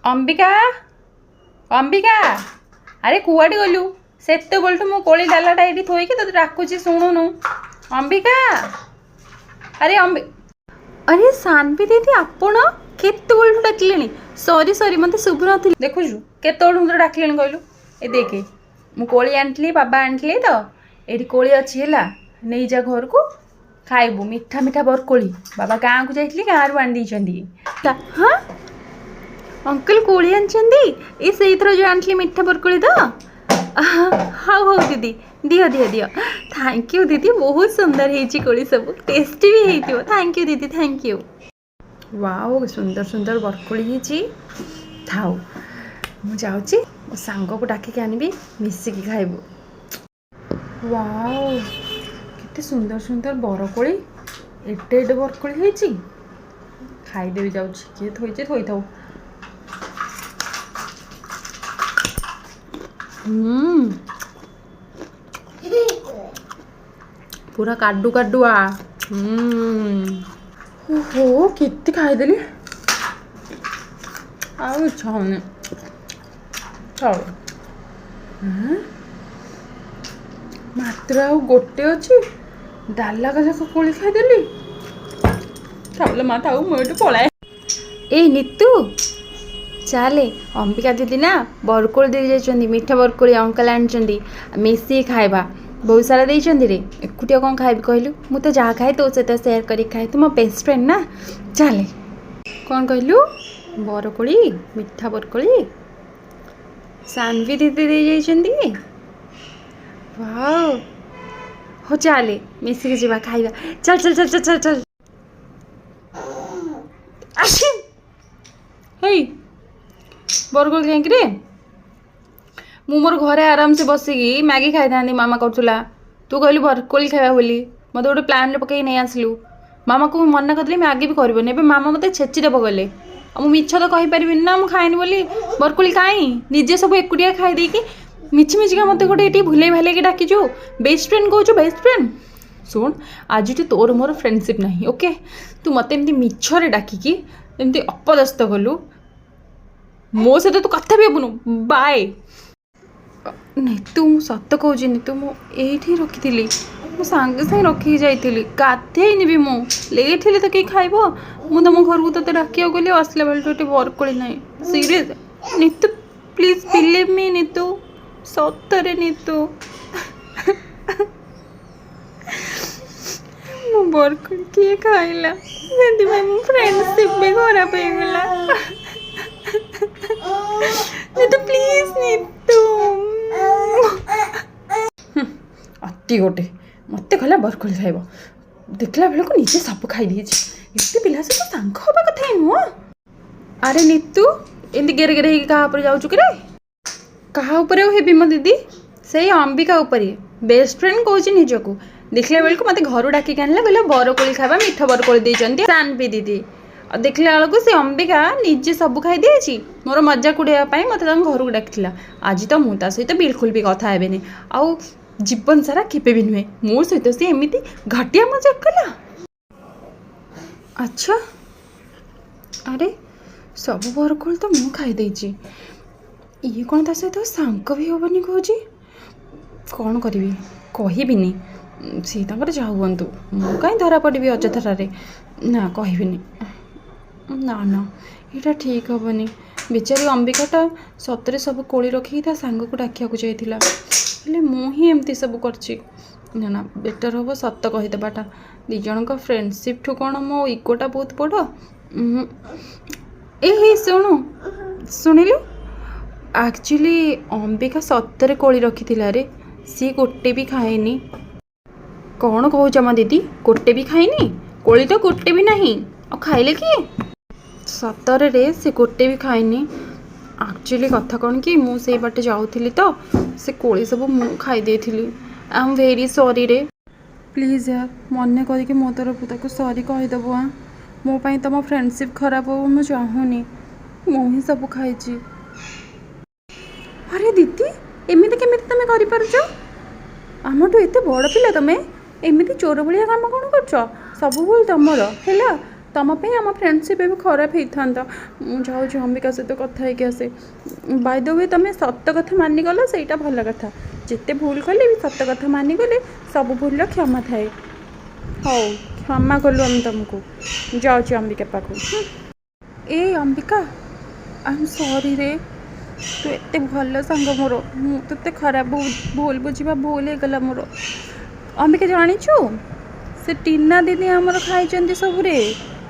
अंबिका अंबिका अरे कुआडे गलु सेते बोलटू मो कोली डालाटा एठी थोइकी तते डाकुची सुनुनु अंबिका अरे अरे सानवी दीदी आपण केते बोलटू डाकिलेनी सॉरी सॉरी मते शुभ नथि देखुछु केते बोलटू मते डाकिलेनी कहलु ए देखे मु कोली आंटली बाबा आंटली तो एठी कोली अछि हैला नै जा घर को खाइबू मीठा मीठा बरकोली बाबा गाँ को जाइतली गाँ रु आनी देइछंदी हां अंकल कोली आनछंदी ए सेई थरो जो आंटली मीठा बरकोली तो हाँ हाँ दीदी दियो दियो दियो थैंक यू दीदी बहुत सुंदर है कोली सब टेस्टी भी है थैंक यू दीदी थैंक यू वाओ सुंदर सुंदर बरकोली है थाओ मु जाऊँगी मो सांग को डाकिक आनबी मिसिकी खाइबू वाओ केते सुंदर सुंदर बरकोली एटे एटे बरकोली है खाईदेवी जाऊँगी किए थोइचे थोई थाऊ पूरा काडू काडुआ ओहो केते खाईदेली आउ इच्छा होने मात्र आउ गोटे अच्छी डाला का जाक कोली खाईदेली थावले मा थाऊ मुझे पलाए ए नीतू चले अंबिका दीदी ना बरकोली दे जाइछंदी मीठा बरकोली अंकल आनछंदी मिसी खाइबा बहुत सारा देइछंदी रे एकुटिया कौन खाइबी कहलु मु तो जहाँ खाए तो सहित शेयर करी खाए तू मो बेस्ट फ्रेंड ना चले कौन कहलु बरकोली मीठा बरकोली सानवी दीदी दे जाइछंदी वाओ हो चले मिसी के जीवा खाइबा चल चल चल चल चल चल आशी हे बरकोली कांकि रे मु मोर घरे आराम से बसिकी मैगी खाई था मामा करूला तू कहलु बरकोली खाइबा बोली मत गोटे प्लान रे पकई नहीं आसलु मामा को मना करदली मैगी भी करबनी एबे मामा मते छेची देबो गले आ मु मिछ तो कहि परिबिन ना मु खाइनी बोली बरकोली काई निजे सब एकुटिया खाई दे कि मिछि मिछि का मते गोटे एटी भुले भाले के डाकी जो बेस्ट फ्रेंड कहू बेस्ट फ्रेंड सुन आज तू तोर मोर फ्रेंडशिप नहीं ओके तू मते एमती मिछ रे डाकी कि एमती अपदस्थ कलु मो से तो कथा भी हेबुनु बाय नहीं तू सत कहूँ नहीं तू मुझे रखी मु सांगे सांगे रखी जाइली गाधेनी भी मु लेट हेले तो कहीं खाइब मु तुम घर को तो डाकिया गली आसला बेल तो बरकोली ना serious Neetu please believe me Neetu सतरे नीतू मो बरकोली किए खाइला मो फ्रेंडशिप भी खराब हो गला नीतू प्लीज नीतू अति गोटे मत कहला बरकोली खाइब देखला बेलू निजे सब खाई एते पिला से तो सांग हवा कथा नुह अरे नीतू एमती गेरे गेरे होगी क्या जाऊँ कि क्या हेबी मो दीदी से अंबिका उपरे बेस्ट फ्रेंड कहूँ निजक देखला बेलू मत घर डाकिक आनला कहला बरकोली खाइबा मीठा बरकोली देइछंती सानवी दीदी देखला बेलू से अंबिका निजे सब खाई देछि मोर मजाक उड़ाई मत घर को डाकिला आज तो मुझे सहित बिल्कुल भी कथा हेबेनी आउ जीवन सारा केपे भी नुहे मोर सहित सी एमती घाटिया मजाक कला अच्छा अरे सब बरकोली तो मु खाई देछि ये कौन ता सहित सांग भी हेबनी कहूँ कौन करी कहबिनी सी जाऊँ मु कहीं धरा पड़ी अजथारे ना कहबिनी ना ना यहाँ ठीक हेनी बेचारी अंबिकाटा सतरे सब कोली रखी था सांग को डाकिया जाइला हेले मु ही एमती सब करची ना ना बेटर हम सत कहीदेवाटा दी जन फ्रेंडशिप ठू कौन मो इगोटा बहुत बड़ ए शुणु शुणिलु एक्चुअली अंबिका सतरे कोली रखी रे सी गोटे भी खाएनी कौन कहूँ मो दीदी गोटे भी खाइनी कोली तो गोटे भी नहीं और खाइले कि सतरे रे से गोटे भी खाइनी एक्चुअली कथा कौन कि मुझे बाटे जाऊली तो से कोली सब मु खाई देथिली आई एम वेरी सॉरी रे प्लीज यार मन करके मो तरफ ताको सॉरी कहीदेव हाँ मो पाई तुम फ्रेंडशिप खराब हो मुझे चाहूनी मु ही सब खाई अरे दीदी एमती केमी तुम कर आमठू एत बड़ पिला तुम एमती चोर भाया काम कौन कर सब भूल तुमर है ତମ ପାଇଁ ଆମ ଫ୍ରେଣ୍ଡସିପ୍ ଏବେ ଖରାପ ହେଇଥାନ୍ତା। ମୁଁ ଯାଉଛି ଅମ୍ବିକା ସହିତ କଥା ହେଇକି ଆସେ। ବାଇ ଦ ୱେ ତମେ ସତ କଥା ମାନିଗଲ, ସେଇଟା ଭଲ କଥା। ଯେତେ ଭୁଲ କଲେ ବି ସତ କଥା ମାନିଗଲେ ସବୁ ଭୁଲର କ୍ଷମା ଥାଏ। ହଉ କ୍ଷମା କଲୁ ଆମେ ତମକୁ। ଯାଉଛି ଅମ୍ବିକା ପାଖକୁ। ଏ ଅମ୍ବିକା, ଆଇ ଏମ୍ ସରି ରେ। ତୁ ଏତେ ଭଲ ସାଙ୍ଗ ମୋର, ମୁଁ ତୋତେ ଖରାପ ଭୁଲ ବୁଝିବା ଭୁଲ ହେଇଗଲା ମୋର। ଅମ୍ବିକା ଜାଣିଛୁ, ସେ ଟିନା ଦିଦି ଆମର ଖାଇଛନ୍ତି ସବୁରେ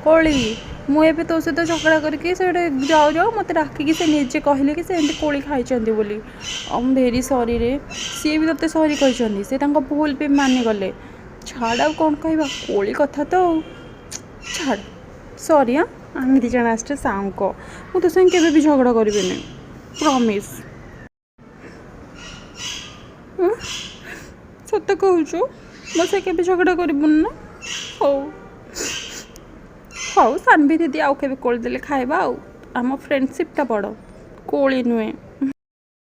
କୋଳି। ମୁଁ ଏବେ ତୋ ସହିତ ଝଗଡ଼ା କରିକି ସେଠି ଯାଉ ଯାଉ ମୋତେ ଡାକିକି ସେ ନିଜେ କହିଲେ କି ସେ ଏମିତି କୋଳି ଖାଇଛନ୍ତି ବୋଲି। ଆଇ ଏମ୍ ଭେରି ସରି ରେ। ସିଏ ବି ତୋତେ ସରି କହିଛନ୍ତି, ସେ ତାଙ୍କ ଭୁଲ ବି ମାନିଗଲେ। ଛାଡ଼ ଆଉ କ'ଣ କହିବା, କୋଳି କଥା ତ ଆଉ। ଛାଡ଼, ସରି। ଆମେ ଦୁଇ ଜଣ ଆସିଛେ ସାଙ୍ଗ, ମୁଁ ତୋ ସାଙ୍ଗେ କେବେ ବି ଝଗଡ଼ା କରିବିନି, ପ୍ରମିସ୍। ସତ କହୁଛୁ, ମୋ ସେ କେବେ ଝଗଡ଼ା କରିବୁନି ନା? ହଉ ହଉ, ସାନଭି ଦିଦି ଆଉ କେବେ କୋଳି ଦେଲେ ଖାଇବା ଆଉ। ଆମ ଫ୍ରେଣ୍ଡସିପ୍ଟା ବଡ଼, କୋଳି ନୁହେଁ।